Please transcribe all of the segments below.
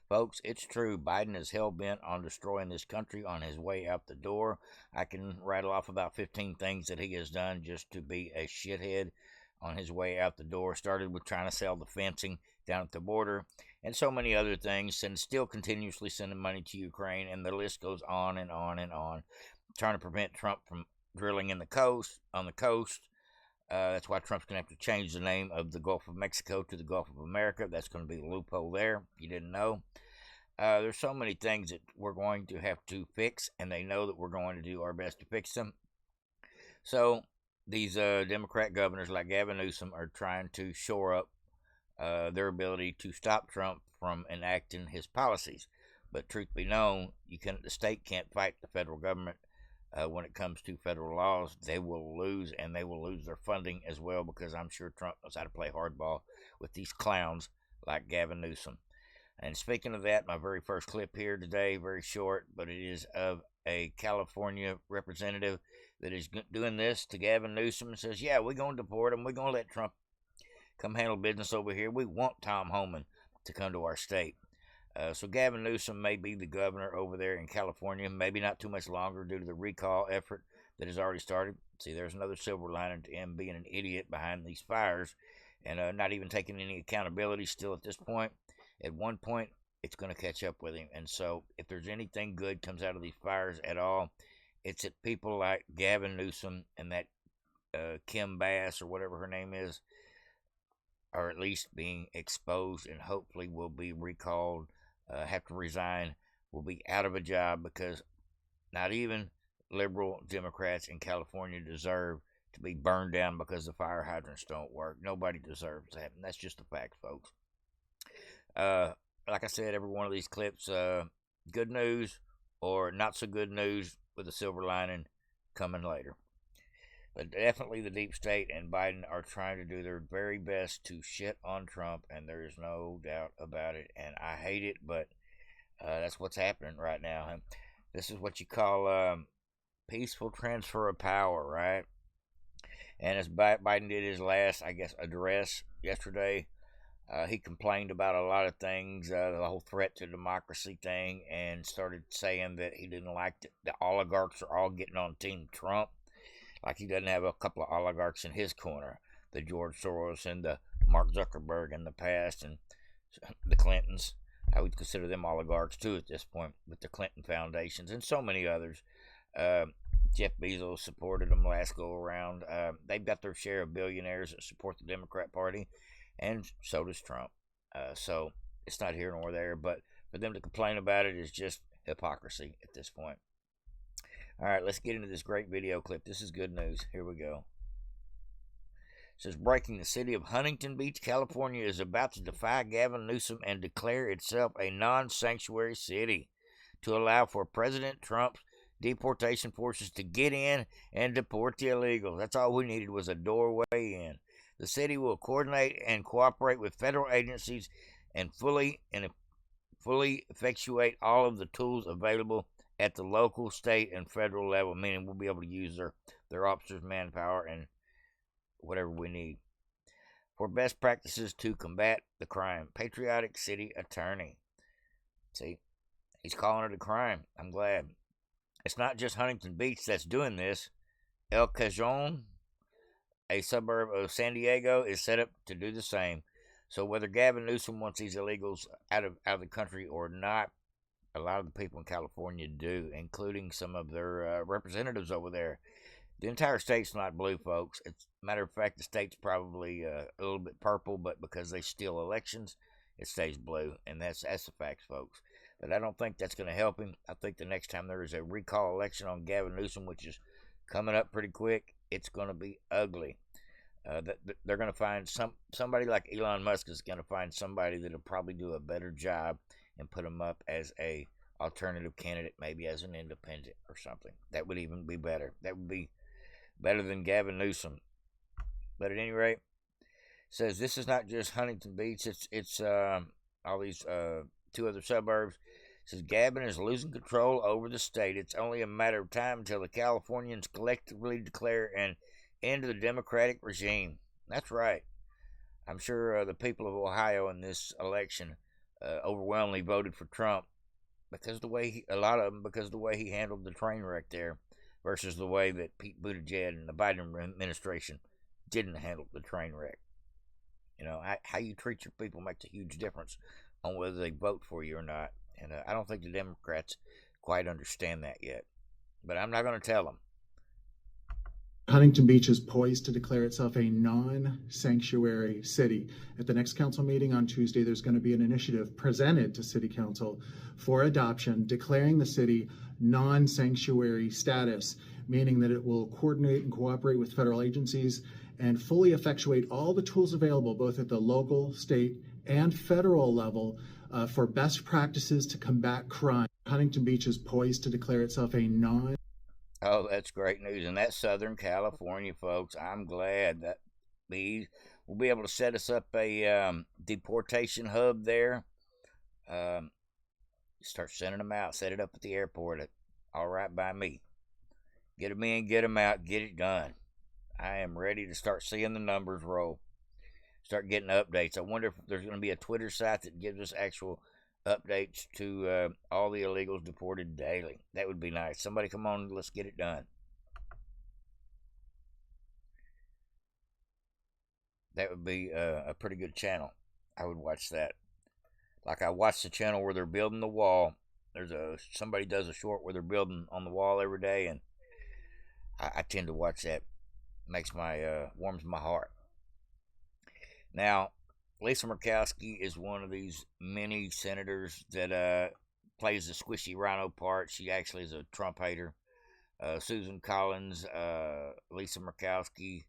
Folks, it's true. Biden is hell bent on destroying this country on his way out the door. I can rattle off about 15 things that he has done just to be a shithead on his way out the door. Started with trying to sell the fencing down at the border and so many other things, and still continuously sending money to Ukraine, and the list goes on and on and on. Trying to prevent Trump from drilling on the coast. That's why Trump's going to have to change the name of the Gulf of Mexico to the Gulf of America. That's going to be the loophole there, if you didn't know. There's so many things that we're going to have to fix, and they know that we're going to do our best to fix them. So these Democrat governors like Gavin Newsom are trying to shore up their ability to stop Trump from enacting his policies. But truth be known, the state can't fight the federal government when it comes to federal laws. They will lose, and they will lose their funding as well, because I'm sure Trump knows how to play hardball with these clowns like Gavin Newsom. And speaking of that, my very first clip here today, very short, but it is of a California representative that is doing this to Gavin Newsom and says, yeah, we're going to deport him. We're going to let Trump come handle business over here. We want Tom Homan to come to our state. So Gavin Newsom may be the governor over there in California, maybe not too much longer due to the recall effort that has already started. See, there's another silver lining to him being an idiot behind these fires and not even taking any accountability still at this point. At one point, it's going to catch up with him. And so if there's anything good comes out of these fires at all, it's that people like Gavin Newsom and that Kim Bass, or whatever her name is, are at least being exposed and hopefully will be recalled, have to resign, will be out of a job, because not even liberal Democrats in California deserve to be burned down because the fire hydrants don't work. Nobody deserves that, and that's just a fact, folks. Like I said, every one of these clips, good news or not so good news with a silver lining coming later. But definitely the deep state and Biden are trying to do their very best to shit on Trump, and there is no doubt about it. And I hate it, but that's what's happening right now. And this is what you call peaceful transfer of power, right? And as Biden did his last, I guess, address yesterday, he complained about a lot of things, the whole threat to democracy thing, and started saying that he didn't like that the oligarchs are all getting on Team Trump. Like he doesn't have a couple of oligarchs in his corner, the George Soros and the Mark Zuckerberg in the past, and the Clintons. I would consider them oligarchs too at this point, with the Clinton foundations and so many others. Jeff Bezos supported them last go around. They've got their share of billionaires that support the Democrat Party, and so does Trump. So it's not here nor there, but for them to complain about it is just hypocrisy at this point. All right, let's get into this great video clip. This is good news. Here we go. It says, breaking: the city of Huntington Beach, California is about to defy Gavin Newsom and declare itself a non-sanctuary city to allow for President Trump's deportation forces to get in and deport the illegals. That's all we needed, was a doorway in. The city will coordinate and cooperate with federal agencies and fully effectuate all of the tools available at the local, state, and federal level, meaning we'll be able to use their officers' manpower and whatever we need for best practices to combat the crime. Patriotic city attorney. See, he's calling it a crime. I'm glad. It's not just Huntington Beach that's doing this. El Cajon, a suburb of San Diego, is set up to do the same. So whether Gavin Newsom wants these illegals out of the country or not, a lot of the people in California do, including some of their representatives over there. The entire state's not blue, folks. It's matter of fact, the state's probably a little bit purple, but because they steal elections, it stays blue, and that's the facts, folks. But I don't think that's going to help him. I think the next time there is a recall election on Gavin Newsom, which is coming up pretty quick, it's going to be ugly. They're going to find somebody like Elon Musk is going to find somebody that'll probably do a better job and put him up as a alternative candidate, maybe as an independent or something. That would even be better. That would be better than Gavin Newsom. But at any rate, says this is not just Huntington Beach. It's all these two other suburbs. It says Gavin is losing control over the state. It's only a matter of time until the Californians collectively declare an end to the Democratic regime. That's right. I'm sure the people of Ohio in this election overwhelmingly voted for Trump because the way a lot of them because the way he handled the train wreck there versus the way that Pete Buttigieg and the Biden administration didn't handle the train wreck. How you treat your people makes a huge difference on whether they vote for you or not. And I don't think the Democrats quite understand that yet. But I'm not going to tell them. Huntington Beach is poised to declare itself a non-sanctuary city. At the next council meeting on Tuesday, there's going to be an initiative presented to City Council for adoption, declaring the city non-sanctuary status, meaning that it will coordinate and cooperate with federal agencies and fully effectuate all the tools available, both at the local, state, and federal level, for best practices to combat crime. Huntington Beach is poised to declare itself a non. Oh, that's great news. And that's Southern California, folks. I'm glad that we'll be able to set us up a deportation hub there. Start sending them out. Set it up at the airport. All right by me. Get them in, get them out, get it done. I am ready to start seeing the numbers roll. Start getting updates. I wonder if there's going to be a Twitter site that gives us actual updates to all the illegals deported daily. That would be nice. Somebody come on, let's get it done. That would be a pretty good channel. I would watch that. Like I watch the channel where they're building the wall. Somebody does a short where they're building on the wall every day, and I tend to watch that. Makes warms my heart. Now, Lisa Murkowski is one of these many senators that plays the squishy rhino part. She actually is a Trump hater. Susan Collins, Lisa Murkowski.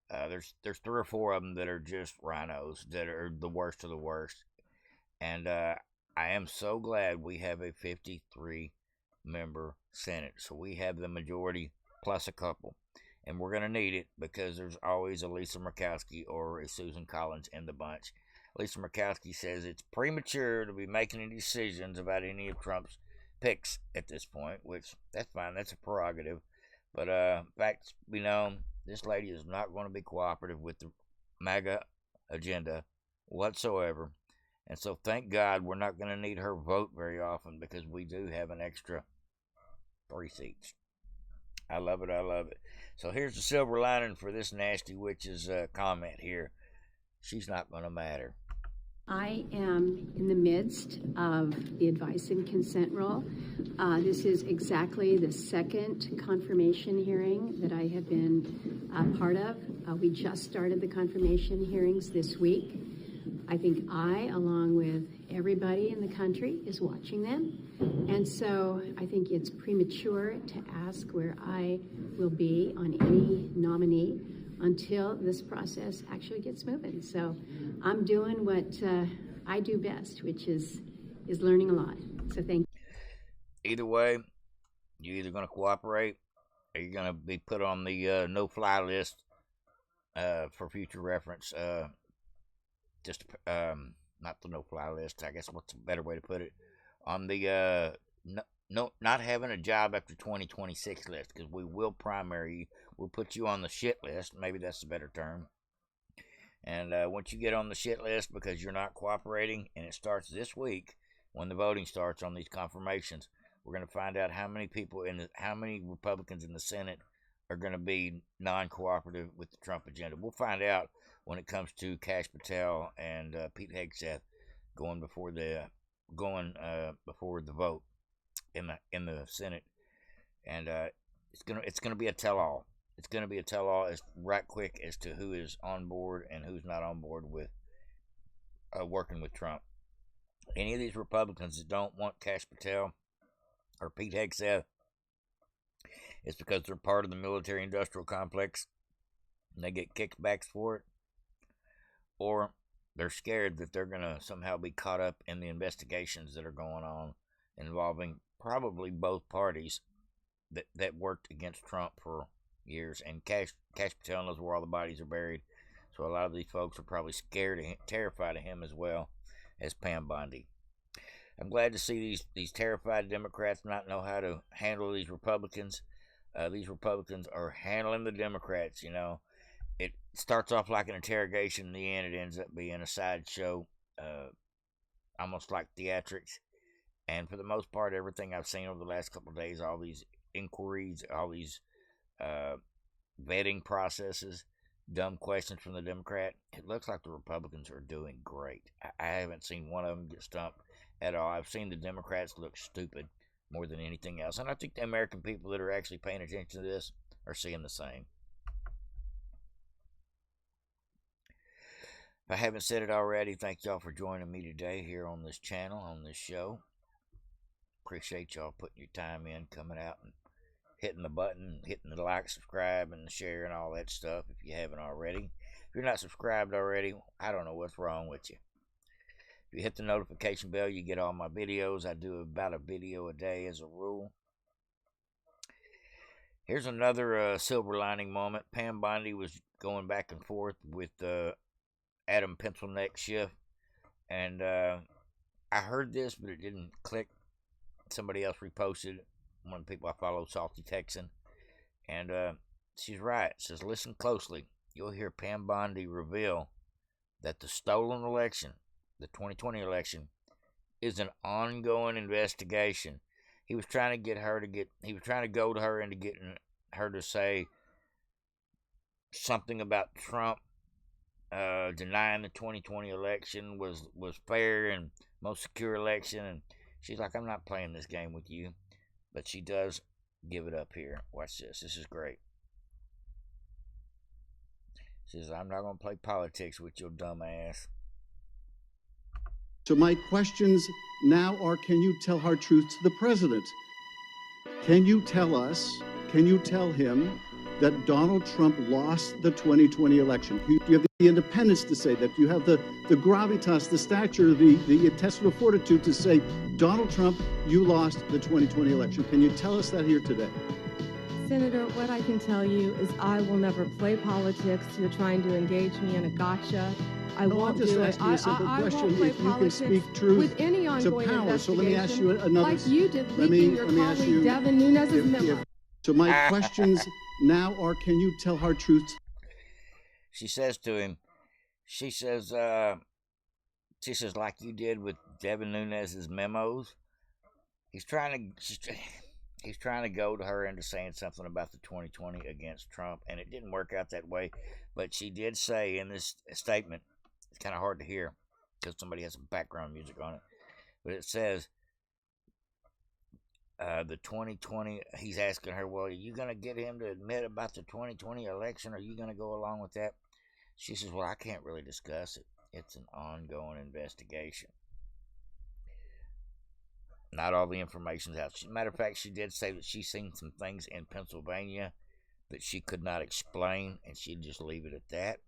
There's 3 or 4 of them that are just rhinos that are the worst of the worst. And I am so glad we have a 53-member Senate. So we have the majority plus a couple. And we're going to need it because there's always a Lisa Murkowski or a Susan Collins in the bunch. Lisa Murkowski says it's premature to be making any decisions about any of Trump's picks at this point, which that's fine. That's a prerogative. But fact be known, this lady is not going to be cooperative with the MAGA agenda whatsoever. And so thank God we're not going to need her vote very often because we do have an extra 3 seats. I love it. I love it. So here's the silver lining for this nasty witch's comment here. She's not going to matter. I am in the midst of the advice and consent rule. This is exactly the second confirmation hearing that I have been part of. We just started the confirmation hearings this week. I think along with everybody in the country, is watching them. And so I think it's premature to ask where I will be on any nominee until this process actually gets moving. So I'm doing what I do best, which is learning a lot. So thank you. Either way, you're either going to cooperate or you're going to be put on the no-fly list for future reference. Not the no-fly list, I guess. What's a better way to put it? On the not having a job after 2026 list, because we will primary you. We'll put you on the shit list. Maybe that's a better term. And once you get on the shit list because you're not cooperating, and it starts this week when the voting starts on these confirmations, we're going to find out how many Republicans in the Senate are going to be non-cooperative with the Trump agenda. We'll find out when it comes to Kash Patel and Pete Hegseth going before the vote in the Senate, and it's gonna be a tell-all. It's gonna be a tell-all as right quick as to who is on board and who's not on board with working with Trump. Any of these Republicans that don't want Kash Patel or Pete Hegseth, it's because they're part of the military-industrial complex and they get kickbacks for it, or they're scared that they're going to somehow be caught up in the investigations that are going on involving probably both parties that worked against Trump for years. And Kash Patel knows where all the bodies are buried. So a lot of these folks are probably scared and terrified of him as well as Pam Bondi. I'm glad to see these terrified Democrats not know how to handle these Republicans. These Republicans are handling the Democrats, It starts off like an interrogation. In the end, it ends up being a sideshow. almost like theatrics. And for the most part, everything I've seen over the last couple of days, all these inquiries, all these uh, vetting processes, dumb questions from the Democrat, it looks like the Republicans are doing great. I haven't seen one of them get stumped at all. I've seen the Democrats look stupid more than anything else. And I think the American people that are actually paying attention to this are seeing the same. If I haven't said it already, thank y'all for joining me today here on this channel, on this show. Appreciate y'all putting your time in, coming out and hitting the button, hitting the like, subscribe, and share and all that stuff if you haven't already. If you're not subscribed already, I don't know what's wrong with you. If you hit the notification bell, you get all my videos. I do about a video a day as a rule. Here's another silver lining moment. Pam Bondi was going back and forth with Adam Pencilneck Schiff, and I heard this, but it didn't click. Somebody else reposted it. One of the people I follow, Salty Texan, and she's right. It says, listen closely. You'll hear Pam Bondi reveal that the stolen election, the 2020 election, is an ongoing investigation. He was trying to get her to get. He was trying to go to her into getting her to say something about Trump denying the 2020 election was fair and most secure election, and she's like, I'm not playing this game with you. But she does give it up here. Watch this. This is great. She says, I'm not going to play politics with your dumb ass. So my questions now are, can you tell hard truths to the president? Can you tell us, can you tell him that Donald Trump lost the 2020 election? You have the independence to say that. You have the gravitas, the stature, the intestinal fortitude to say, Donald Trump, you lost the 2020 election. Can you tell us that here today? Senator, what I can tell you is I will never play politics. You're trying to engage me in a gotcha. I won't do it. I won't play politics with any ongoing power. So let me ask you another. Like you did, leaking your colleague Devin Nunes's memo. So my questions now are, can you tell hard truths? She says to him, she says, like you did with Devin Nunes's memos. He's trying to go to her into saying something about the 2020 against Trump, and it didn't work out that way. But she did say in this statement, it's kind of hard to hear because somebody has some background music on it, but it says, the 2020, he's asking her, well, are you going to get him to admit about the 2020 election? Are you going to go along with that? She says, well, I can't really discuss it. It's an ongoing investigation. Not all the information's out. Matter of fact, she did say that she's seen some things in Pennsylvania that she could not explain, and she'd just leave it at that.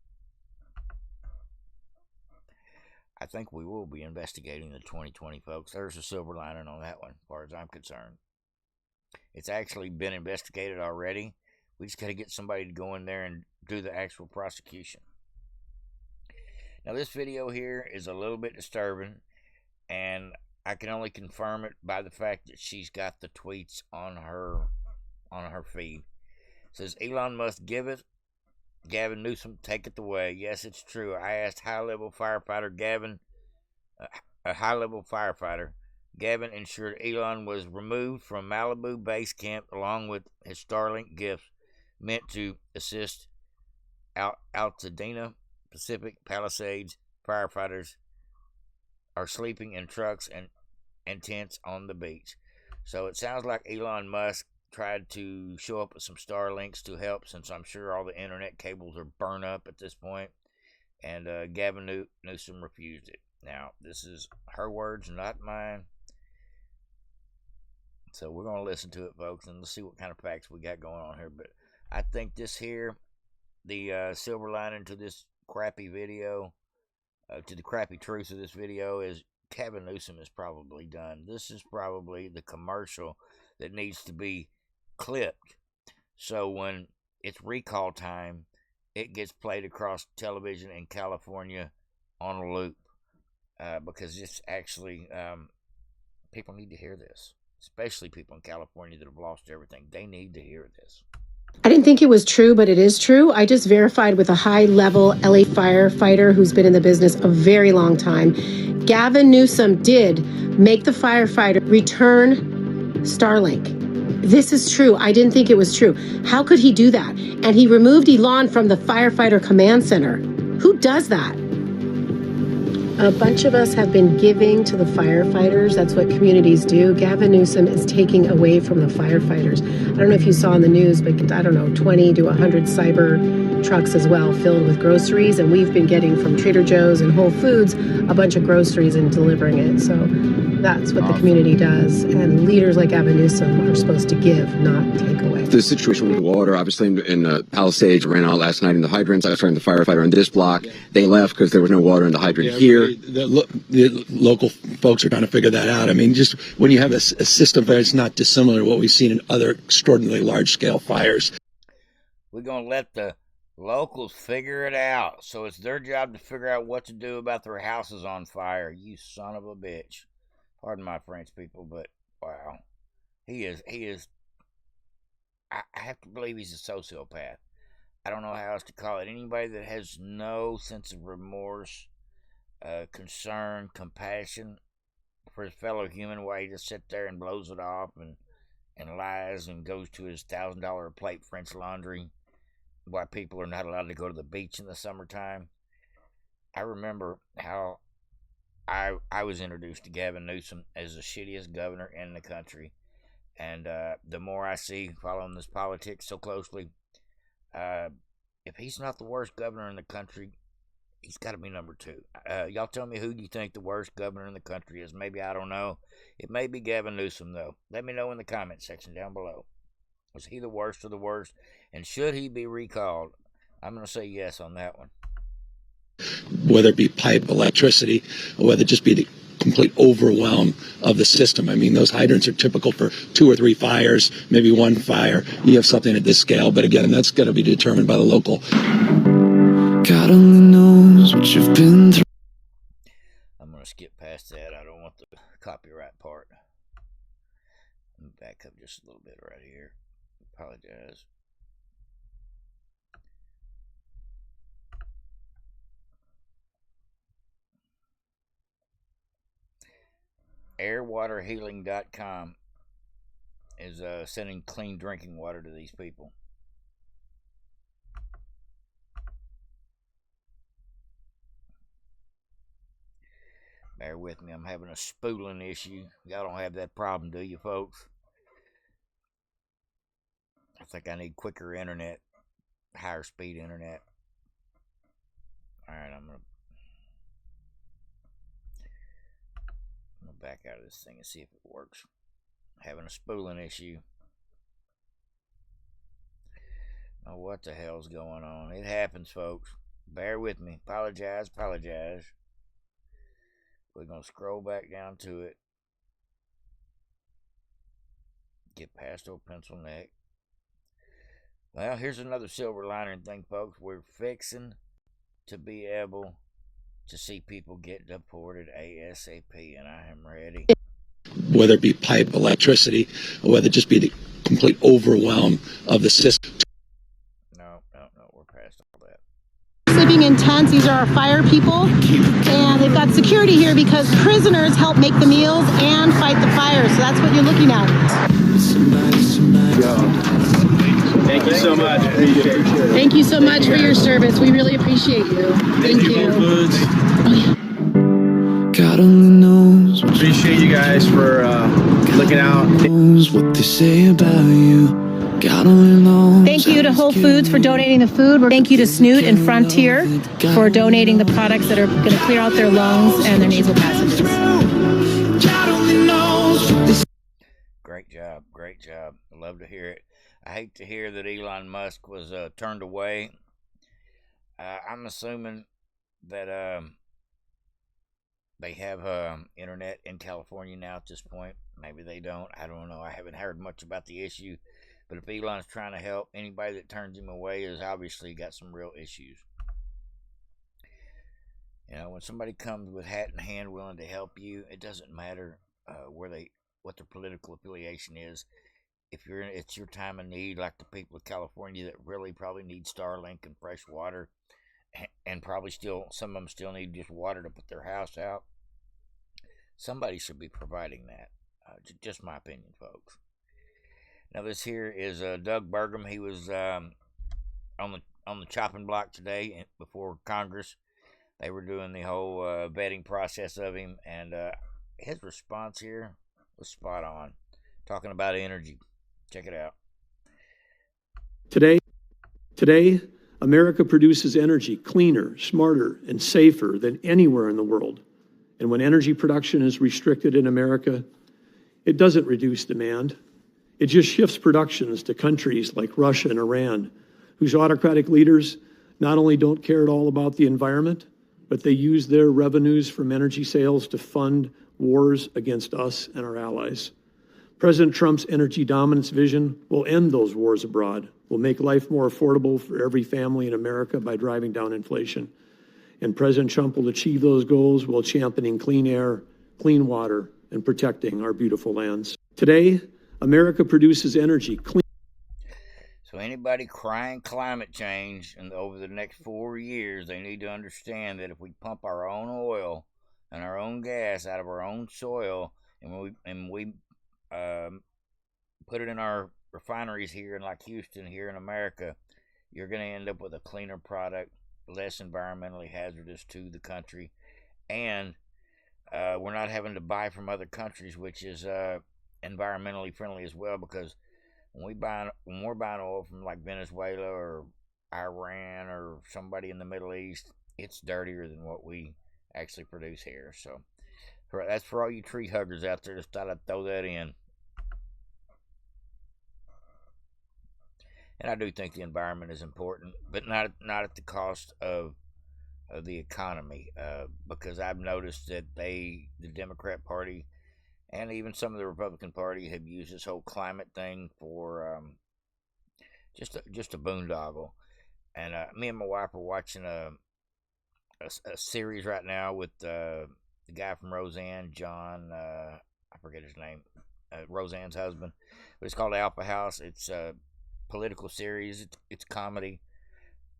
I think we will be investigating the 2020, folks. There's a silver lining on that one, as far as I'm concerned. It's actually been investigated already. We just got to get somebody to go in there and do the actual prosecution. Now, this video here is a little bit disturbing, and I can only confirm it by the fact that she's got the tweets on her feed. It says, Elon Musk give it, Gavin Newsom take it away. Yes, it's true. I asked high-level firefighter Gavin, a high-level firefighter. Gavin ensured Elon was removed from Malibu base camp along with his Starlink gifts meant to assist Altadena Pacific Palisades firefighters are sleeping in trucks and tents on the beach. So it sounds like Elon Musk tried to show up with some Starlinks to help, since I'm sure all the internet cables are burned up at this point, and Gavin Newsom refused it. Now, this is her words, not mine. So we're going to listen to it, folks, and let's see what kind of facts we got going on here. But I think this here, the silver lining to this crappy video, to the crappy truth of this video, is Gavin Newsom is probably done. This is probably the commercial that needs to be clipped, so when it's recall time, it gets played across television in California on a loop, because it's actually, people need to hear this, especially people in California that have lost everything. They need to hear this. I didn't think it was true, but it is true. I just verified with a high-level LA firefighter who's been in the business a very long time. Gavin Newsom did make the firefighter return Starlink. This is true. I didn't think it was true. How could he do that? And he removed Elon from the firefighter command center. Who does that? A bunch of us have been giving to the firefighters. That's what communities do. Gavin Newsom is taking away from the firefighters. I don't know if you saw in the news, but I don't know, 20 to 100 cyber trucks as well filled with groceries. And we've been getting from Trader Joe's and Whole Foods a bunch of groceries and delivering it. So that's what the community does. And leaders like Gavin Newsom are supposed to give, not take away. The situation with water, obviously, in Palisades ran out last night in the hydrants. I was trying to firefighter in this block. They left because there was no water in the hydrant here. The local folks are trying to figure that out. I mean, just when you have a system that's not dissimilar to what we've seen in other extraordinarily large-scale fires. We're going to let the locals figure it out. So it's their job to figure out what to do about their houses on fire. You son of a bitch. Pardon my French, people, but wow. He is, I have to believe he's a sociopath. I don't know how else to call it. Anybody that has no sense of remorse, concern, compassion for his fellow human, while he just sits there and blows it off and lies and goes to his $1,000 a plate French laundry, why people are not allowed to go to the beach in the summertime. I remember how I was introduced to Gavin Newsom as the shittiest governor in the country. And the more I see following this politics so closely, if he's not the worst governor in the country, he's got to be number 2. Y'all tell me who you think the worst governor in the country is. Maybe, I don't know. It may be Gavin Newsom, though. Let me know in the comment section down below. Was he the worst of the worst? And should he be recalled? I'm going to say yes on that one. Whether it be pipe, electricity, or whether it just be the complete overwhelm of the system. I mean, those hydrants are typical for 2 or 3 fires, maybe 1 fire. You have something at this scale, but again, that's going to be determined by the local. God only knows what you've been through. I'm going to skip past that. I don't want the copyright part. Let me back up just a little bit right here. Apologize. Airwaterhealing.com is sending clean drinking water to these people. Bear with me, I'm having a spooling issue. Y'all don't have that problem, do you, folks? I think I need quicker internet, higher speed internet. Alright, I'm gonna back out of this thing and see if it works. Having a spooling issue. Oh, what the hell's going on? It happens, folks. Bear with me. Apologize. We're going to scroll back down to it. Get past old pencil neck. Well, here's another silver lining thing, folks. We're fixing to be able to see people get deported ASAP, and I am ready. Whether it be pipe, electricity, or whether it just be the complete overwhelm of the system. No, we're past all that. Sleeping in tents. These are our fire people, and they've got security here because prisoners help make the meals and fight the fire. So that's what you're looking at. Thank you so much. Thank you so much for your service. We really appreciate you. Thank you. God only knows. Appreciate you guys for looking out. Knows what they say about you. God only knows. Thank you to Whole Foods for donating the food. Thank you to Snoot and Frontier for donating the products that are going to clear out their lungs and their nasal passages. God only knows. Great job. I love to hear it. I hate to hear that Elon Musk was turned away. I'm assuming that they have internet in California now at this point. Maybe they don't. I don't know. I haven't heard much about the issue. But if Elon's trying to help, anybody that turns him away has obviously got some real issues. You know, when somebody comes with hat in hand willing to help you, it doesn't matter what their political affiliation is. if it's your time of need, like the people of California that really probably need Starlink and fresh water, and probably still, some of them still need just water to put their house out, somebody should be providing that. Just my opinion, folks. Now this here is Doug Burgum. He was on the chopping block today before Congress. They were doing the whole vetting process of him, and his response here was spot on, talking about energy. Check it out. Today, America produces energy cleaner, smarter, and safer than anywhere in the world. And when energy production is restricted in America, it doesn't reduce demand. It just shifts productions to countries like Russia and Iran, whose autocratic leaders not only don't care at all about the environment, but they use their revenues from energy sales to fund wars against us and our allies. President Trump's energy dominance vision will end those wars abroad, will make life more affordable for every family in America by driving down inflation. And President Trump will achieve those goals while championing clean air, clean water, and protecting our beautiful lands. Today, America produces energy clean. So anybody crying climate change and over the next 4 years, they need to understand that if we pump our own oil and our own gas out of our own soil, and we put it in our refineries here in like Houston, here in America, you're going to end up with a cleaner product, less environmentally hazardous to the country, and we're not having to buy from other countries, which is environmentally friendly as well, because when we're buying oil from like Venezuela or Iran or somebody in the Middle East, it's dirtier than what we actually produce here. So that's for all you tree huggers out there. Just thought I'd throw that in. And I do think the environment is important, but not at the cost of the economy, because I've noticed that the Democrat Party and even some of the Republican Party have used this whole climate thing for just a boondoggle. And me and my wife are watching a series right now with the guy from Roseanne, John, I forget his name, Roseanne's husband, but it's called Alpha House. It's a political series. It's comedy,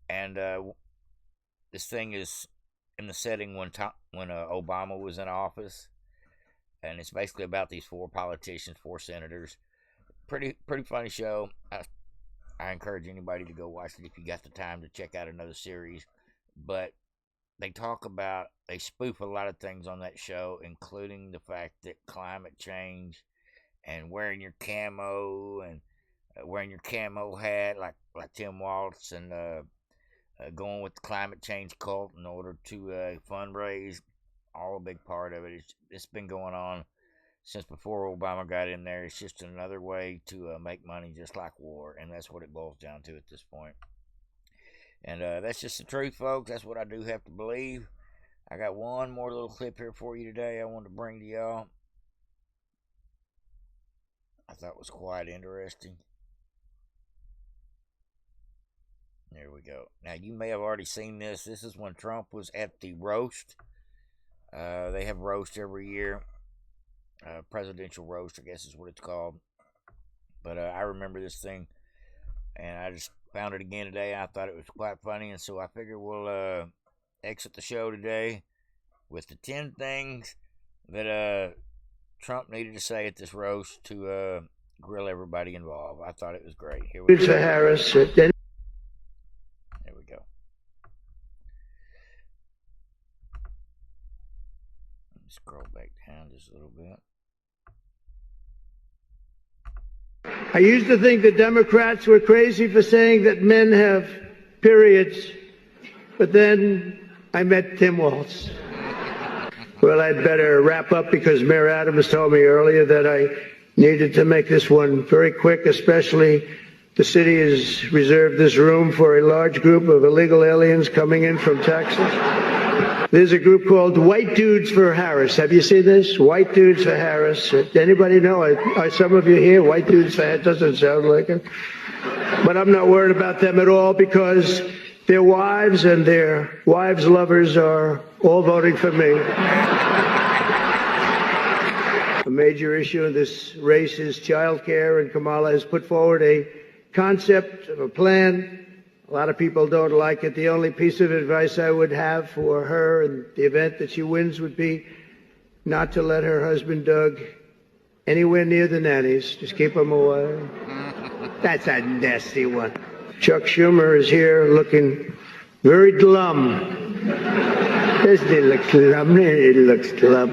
and this thing is in the setting when Obama was in office. And it's basically about these 4 politicians, 4 senators. Pretty funny show. I encourage anybody to go watch it if you got the time to check out another series. But they spoof a lot of things on that show, including the fact that climate change and wearing your camo and wearing your camo hat like Tim Waltz, and going with the climate change cult in order to fundraise. All a big part of it. It's been going on since before Obama got in there. It's just another way to make money, just like war, and that's what it boils down to at this point. And that's just the truth, folks. That's what I do have to believe. I got one more little clip here for you today I wanted to bring to y'all. I thought it was quite interesting. There we go. Now, you may have already seen this. This is when Trump was at the roast. They have roast every year. Presidential roast, I guess is what it's called. But I remember this thing, and I just found it again today. I thought it was quite funny, and so I figure we'll exit the show today with the 10 things that Trump needed to say at this roast to grill everybody involved. I thought it was great. Here we go. Harris. There we go. Scroll back down just a little bit. I used to think the Democrats were crazy for saying that men have periods, but then I met Tim Waltz. Well, I'd better wrap up because Mayor Adams told me earlier that I needed to make this one very quick, especially the city has reserved this room for a large group of illegal aliens coming in from Texas. There's a group called White Dudes for Harris. Have you seen this? White Dudes for Harris. Anybody know? Are some of you here? White Dudes for Harris doesn't sound like it. But I'm not worried about them at all because their wives and their wives' lovers are all voting for me. A major issue in this race is child care, and Kamala has put forward a concept of a plan. A lot of people don't like it. The only piece of advice I would have for her in the event that she wins would be not to let her husband, Doug, anywhere near the nannies. Just keep him away. That's a nasty one. Chuck Schumer is here looking very glum. Doesn't he look glum? He looks glum.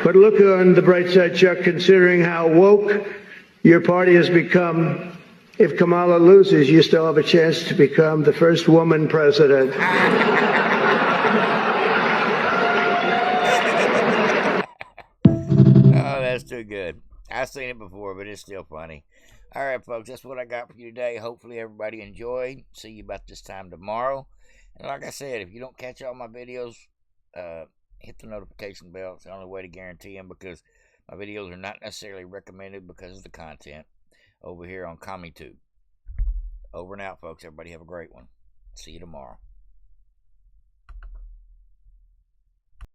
But look on the bright side, Chuck, considering how woke your party has become. If Kamala loses, you still have a chance to become the first woman president. Oh, that's too good. I've seen it before, but it's still funny. All right, folks, that's what I got for you today. Hopefully everybody enjoyed. See you about this time tomorrow. And like I said, if you don't catch all my videos, hit the notification bell. It's the only way to guarantee them, because my videos are not necessarily recommended because of the content over here on CommieTube. Over and out, folks. Everybody have a great one. See you tomorrow.